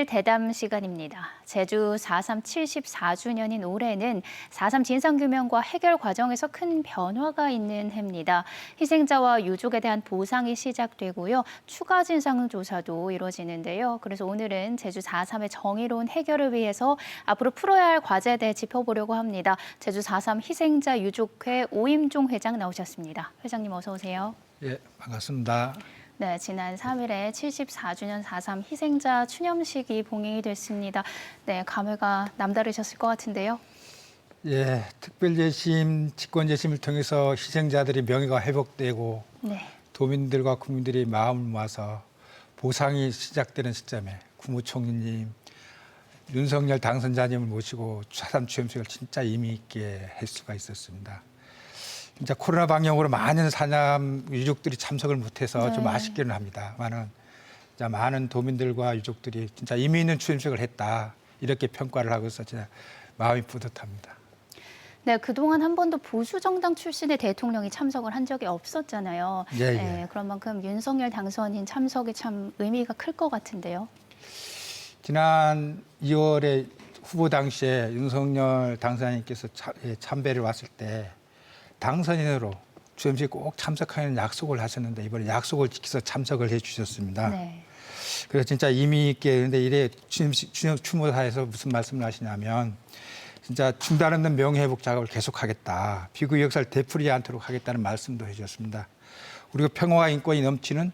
대담 시간입니다. 제주 4.3 74주년인 올해는 4.3 진상규명과 해결 과정에서 큰 변화가 있는 해입니다. 희생자와 유족에 대한 보상이 시작되고요. 추가 진상조사도 이루어지는데요. 그래서 오늘은 제주 4.3의 정의로운 해결을 위해서 앞으로 풀어야 할 과제에 대해 짚어보려고 합니다. 제주 4.3 희생자 유족회 오임종 회장 나오셨습니다. 회장님 어서 오세요. 예, 반갑습니다. 네, 지난 3일에 74주년 4.3 희생자 추념식이 봉행이 됐습니다. 네, 감회가 남다르셨을 것 같은데요. 예, 특별재심, 직권재심을 통해서 희생자들의 명예가 회복되고 네. 도민들과 국민들이 마음을 모아서 보상이 시작되는 시점에 국무총리님, 윤석열 당선자님을 모시고 4.3 추념식을 진짜 의미 있게 할 수가 있었습니다. 진짜 코로나 방역으로 많은 사남 유족들이 참석을 못해서 좀 아쉽기는 합니다. 많은 도민들과 유족들이 진짜 의미 있는 추념식을 했다 이렇게 평가를 하고 있어 진짜 마음이 뿌듯합니다. 네, 그동안 한 번도 보수 정당 출신의 대통령이 참석을 한 적이 없었잖아요. 예. 네, 그런 만큼 윤석열 당선인 참석이 참 의미가 클 것 같은데요. 지난 2월에 후보 당시에 윤석열 당선인께서 참배를 왔을 때 당선인으로 추념식에 꼭 참석하는 약속을 하셨는데 이번에 약속을 지켜서 참석을 해주셨습니다. 네. 그래서 진짜 의미 있게 그런데 이래 추모사에서 무슨 말씀을 하시냐면 진짜 중단 없는 명예회복 작업을 계속하겠다. 비극 역사를 되풀이하지 않도록 하겠다는 말씀도 해주셨습니다. 그리고 평화와 인권이 넘치는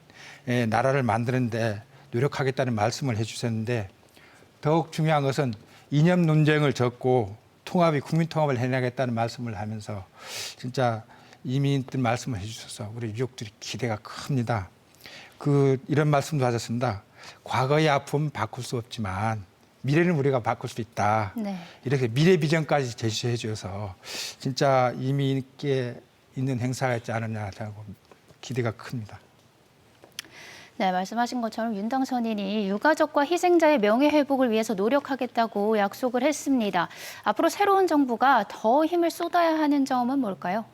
나라를 만드는데 노력하겠다는 말씀을 해주셨는데 더욱 중요한 것은 이념 논쟁을 접고 국민 통합을 해내겠다는 말씀을 하면서 진짜 의미 있는 말씀을 해주셔서 우리 유족들이 기대가 큽니다. 이런 말씀도 하셨습니다. 과거의 아픔 바꿀 수 없지만 미래는 우리가 바꿀 수 있다. 네. 이렇게 미래 비전까지 제시해 주셔서 진짜 의미 있게 있는 행사였지 않았냐고 기대가 큽니다. 네, 말씀하신 것처럼 윤 당선인이 유가족과 희생자의 명예회복을 위해서 노력하겠다고 약속을 했습니다. 앞으로 새로운 정부가 더 힘을 쏟아야 하는 점은 뭘까요?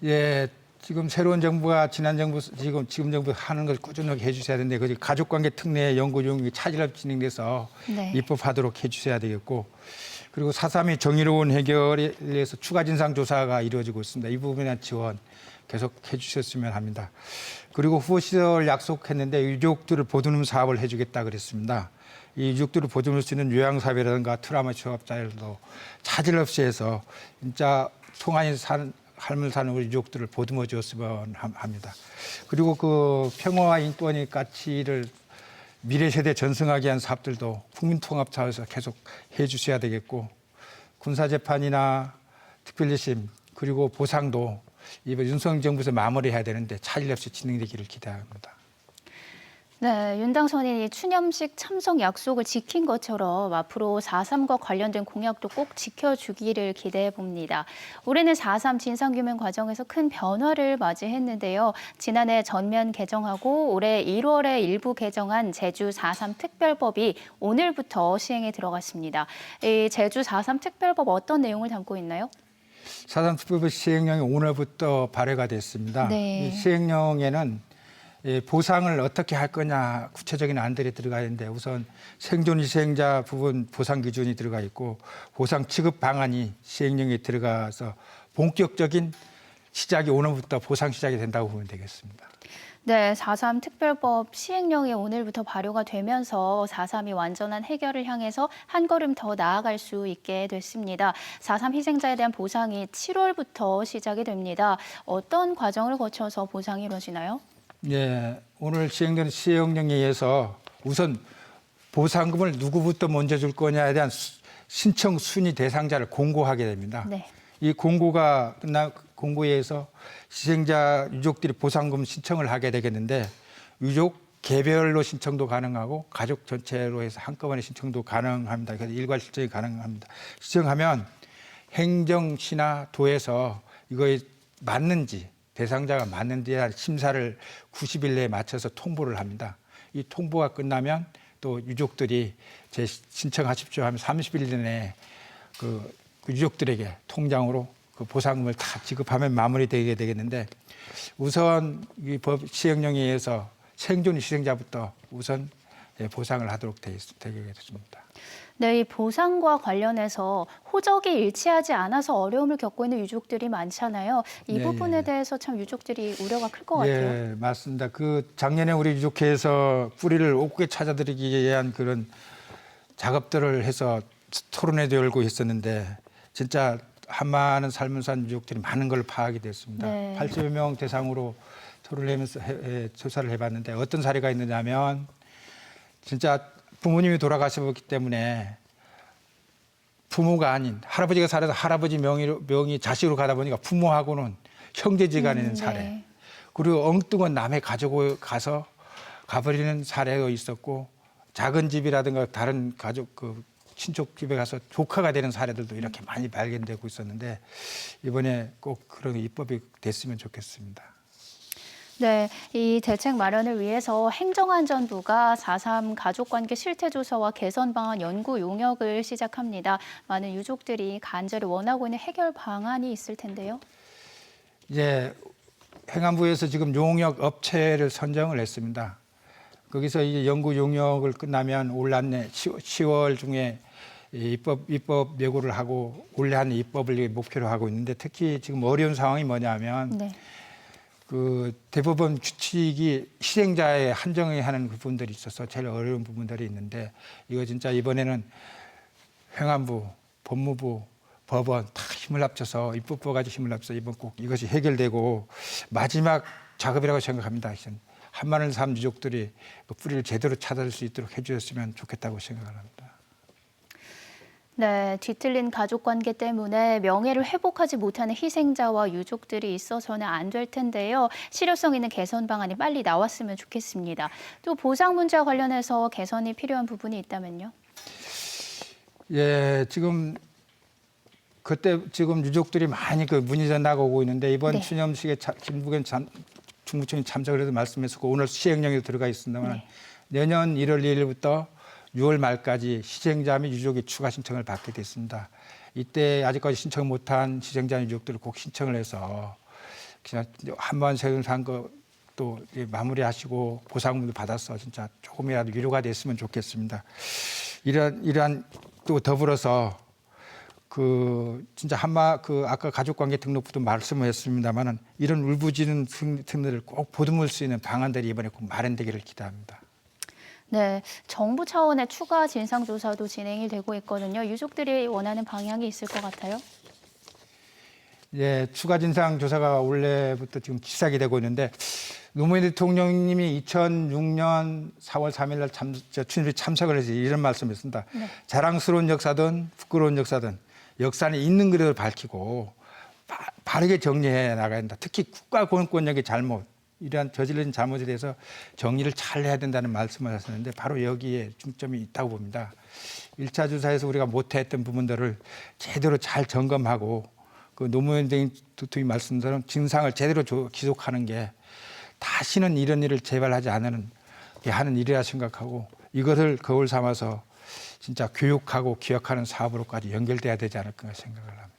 예, 지금 새로운 정부가 지금 정부 하는 걸 꾸준하게 해주셔야 되는데 그 가족관계 특례 연구 중이 차질없이 진행돼서 네. 입법하도록 해주셔야 되겠고 그리고 4.3이 정의로운 해결에 의해서 추가 진상조사가 이루어지고 있습니다. 이 부분에 대한 지원 계속 해주셨으면 합니다. 그리고 후보 시절 약속했는데 유족들을 보듬는 사업을 해주겠다 그랬습니다. 이 유족들을 보듬을 수 있는 요양사업이라든가 트라우마 취업자들도 차질 없이 해서 진짜 송환이 삶을 사는 우리 유족들을 보듬어 주었으면 합니다. 그리고 그 평화와 인권의 가치를 미래 세대 전승하게 한 사업들도 국민통합 차원에서 계속 해주셔야 되겠고 군사재판이나 특별재심 그리고 보상도 이번 윤석열 정부에서 마무리해야 되는데 차질 없이 진행되기를 기대합니다. 네, 윤 당선인이 추념식 참석 약속을 지킨 것처럼 앞으로 4.3과 관련된 공약도 꼭 지켜주기를 기대해 봅니다. 올해는 4.3 진상규명 과정에서 큰 변화를 맞이했는데요. 지난해 전면 개정하고 올해 1월에 일부 개정한 제주 4.3 특별법이 오늘부터 시행에 들어갔습니다. 이 제주 4.3 특별법 어떤 내용을 담고 있나요? 4.3 특별법 시행령이 오늘부터 발효가 됐습니다. 네. 이 시행령에는 보상을 어떻게 할 거냐 구체적인 안들이 들어가 있는데 우선 생존 희생자 부분 보상 기준이 들어가 있고 보상 지급 방안이 시행령에 들어가서 본격적인 시작이 오늘부터 보상 시작이 된다고 보면 되겠습니다. 네, 4.3 특별법 시행령이 오늘부터 발효가 되면서 4.3이 완전한 해결을 향해서 한 걸음 더 나아갈 수 있게 됐습니다. 4.3 희생자에 대한 보상이 7월부터 시작이 됩니다. 어떤 과정을 거쳐서 보상이 이루어지나요? 네, 오늘 시행되는 시행령에 의해서 우선 보상금을 누구부터 먼저 줄 거냐에 대한 신청 순위 대상자를 공고하게 됩니다. 네. 이 공고가 끝나 공고에 의해서 희생자 유족들이 보상금 신청을 하게 되겠는데 유족 개별로 신청도 가능하고 가족 전체로 해서 한꺼번에 신청도 가능합니다. 그래서 일괄 신청이 가능합니다. 신청하면 행정시나 도에서 이거에 맞는지 대상자가 맞는지에 대한 심사를 90일 내에 맞춰서 통보를 합니다. 이 통보가 끝나면 또 유족들이 신청하십시오 하면 30일 내에 그 유족들에게 통장으로 그 보상금을 다 지급하면 마무리되게 되겠는데 우선 이 법 시행령에 의해서 생존 희생자부터 우선 보상을 하도록 되게 됐습니다. 네, 이 보상과 관련해서 호적이 일치하지 않아서 어려움을 겪고 있는 유족들이 많잖아요. 이 예, 부분에 예. 대해서 참 유족들이 우려가 클 것 같아요. 예, 맞습니다. 작년에 우리 유족회에서 뿌리를 옥구에 찾아들이기 위한 그런 작업들을 해서 토론회도 열고 했었는데 진짜 한많은 삶을 산 유족들이 많은 걸 파악이 됐습니다. 네. 80여 명 대상으로 토론을 하면서 조사를 해봤는데 어떤 사례가 있느냐면 진짜 부모님이 돌아가셨기 때문에 부모가 아닌 할아버지가 살아서 할아버지 명의 자식으로 가다 보니까 부모하고는 형제지간에 사례. 네. 그리고 엉뚱한 남의 가족을 가버리는 사례도 있었고 작은 집이라든가 다른 가족 친척 집에 가서 조카가 되는 사례들도 이렇게 많이 발견되고 있었는데 이번에 꼭 그런 입법이 됐으면 좋겠습니다. 네, 이 대책 마련을 위해서 행정안전부가 4.3 가족관계 실태조사와 개선 방안 연구 용역을 시작합니다. 많은 유족들이 간절히 원하고 있는 해결 방안이 있을 텐데요. 이제 행안부에서 지금 용역 업체를 선정을 했습니다. 거기서 이제 연구 용역을 끝나면 올 한해 10월 중에 입법 예고를 하고 올해 안에 입법을 목표로 하고 있는데 특히 지금 어려운 상황이 뭐냐면 네. 대법원 규칙이 희생자에 한정해 하는 부분들이 있어서 제일 어려운 부분들이 있는데 이거 진짜 이번에는 행안부, 법무부, 법원 다 힘을 합쳐서 입법부가 힘을 합쳐서 이번 꼭 이것이 해결되고 마지막 작업이라고 생각합니다. 한마늘 삶 유족들이 그 뿌리를 제대로 찾을 수 있도록 해주셨으면 좋겠다고 생각을 합니다. 네, 뒤틀린 가족관계 때문에 명예를 회복하지 못하는 희생자와 유족들이 있어서는 안 될 텐데요. 실효성 있는 개선 방안이 빨리 나왔으면 좋겠습니다. 또 보상 문제와 관련해서 개선이 필요한 부분이 있다면요? 예, 지금 유족들이 많이 문의 전화가 오고 있는데 이번 네. 추념식에 김부겸 중부총리 참석을 해서 말씀했었고 오늘 시행령에도 들어가 있습니다만 네. 내년 1월 1일부터 6월 말까지 희생자 및 유족의 추가 신청을 받게 됐습니다. 이때 아직까지 신청 못한 희생자 유족들을 꼭 신청을 해서 그냥 한번 세금산 것도 마무리하시고 보상금도 받아서 진짜 조금이라도 위로가 됐으면 좋겠습니다. 이러한 또 더불어서 진짜 아까 가족관계 등록부도 말씀하셨습니다만은 이런 울부짖는 등들을 꼭 보듬을 수 있는 방안들이 이번에 꼭 마련되기를 기대합니다. 네, 정부 차원의 추가 진상조사도 진행이 되고 있거든요. 유족들이 원하는 방향이 있을 것 같아요. 예, 추가 진상조사가 올해부터 지금 시작이 되고 있는데 노무현 대통령님이 2006년 4월 3일 날 추념식 참석을 해서 이런 말씀을 했습니다. 네. 자랑스러운 역사든 부끄러운 역사든 역사는 있는 그대로 밝히고 바르게 정리해 나가야 된다. 특히 국가 권력의 잘못, 이러한 저지른 잘못에 대해서 정리를 잘 해야 된다는 말씀을 하셨는데 바로 여기에 중점이 있다고 봅니다. 1차 조사에서 우리가 못했던 부분들을 제대로 잘 점검하고 노무현 대통령이 말씀처럼 진상을 제대로 기록하는 게 다시는 이런 일을 재발하지 않는 하는 일이라 생각하고 이것을 거울 삼아서 진짜 교육하고 기억하는 사업으로까지 연결돼야 되지 않을까 생각을 합니다.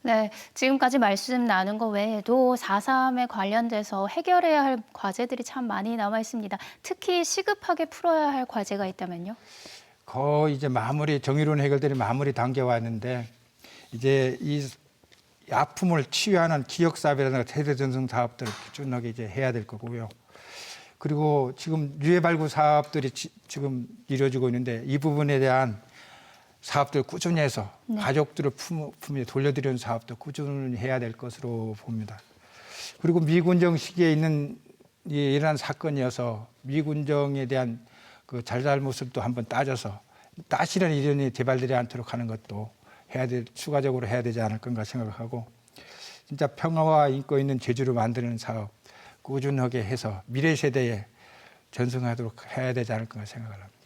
네, 지금까지 말씀 나눈 것 외에도 4.3에 관련돼서 해결해야 할 과제들이 참 많이 남아 있습니다. 특히 시급하게 풀어야 할 과제가 있다면요? 거의 이제 정의로운 해결들이 마무리 단계에 왔는데 이제 이 아픔을 치유하는 기억사업이라든가 세대전승 사업들을 꾸준하게 이제 해야 될 거고요. 그리고 지금 유해 발굴 사업들이 지금 이루어지고 있는데 이 부분에 대한 사업들 꾸준히 해서 네. 가족들을 품에 돌려드리는 사업도 꾸준히 해야 될 것으로 봅니다. 그리고 미군정 시기에 있는 이러한 사건이어서 미군정에 대한 잘잘못을 또 한번 따져서 다시는 이런 일이 재발되지 않도록 하는 것도 추가적으로 해야 되지 않을 건가 생각하고 진짜 평화와 인권 있는 제주를 만드는 사업 꾸준하게 해서 미래 세대에 전승하도록 해야 되지 않을 건가 생각을 합니다.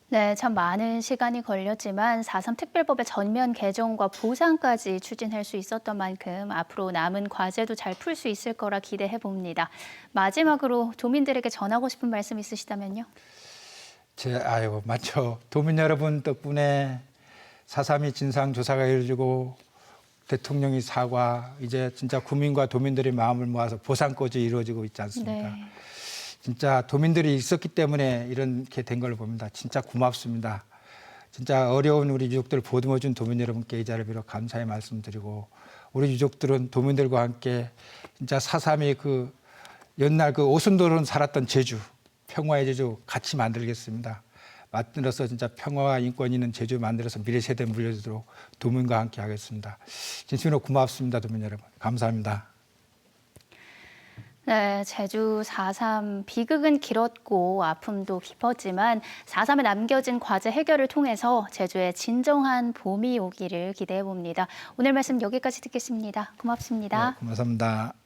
네, 참 많은 시간이 걸렸지만 4.3 특별법의 전면 개정과 보상까지 추진할 수 있었던 만큼 앞으로 남은 과제도 잘 풀 수 있을 거라 기대해 봅니다. 마지막으로 도민들에게 전하고 싶은 말씀 있으시다면요? 맞죠. 도민 여러분 덕분에 4.3이 진상조사가 이루어지고 대통령이 사과, 이제 진짜 국민과 도민들의 마음을 모아서 보상까지 이루어지고 있지 않습니까? 네. 진짜 도민들이 있었기 때문에 이렇게 된 걸로 봅니다. 진짜 고맙습니다. 진짜 어려운 우리 유족들 보듬어준 도민 여러분께 이 자리를 빌어 감사의 말씀드리고 우리 유족들은 도민들과 함께 진짜 4.3의 그 옛날 그 오순도론 살았던 제주, 평화의 제주 같이 만들겠습니다. 만들어서 진짜 평화와 인권이 있는 제주 만들어서 미래 세대에 물려주도록 도민과 함께 하겠습니다. 진심으로 고맙습니다, 도민 여러분. 감사합니다. 네, 제주 4.3 비극은 길었고 아픔도 깊었지만 4.3에 남겨진 과제 해결을 통해서 제주에 진정한 봄이 오기를 기대해 봅니다. 오늘 말씀 여기까지 듣겠습니다. 고맙습니다. 네, 고맙습니다.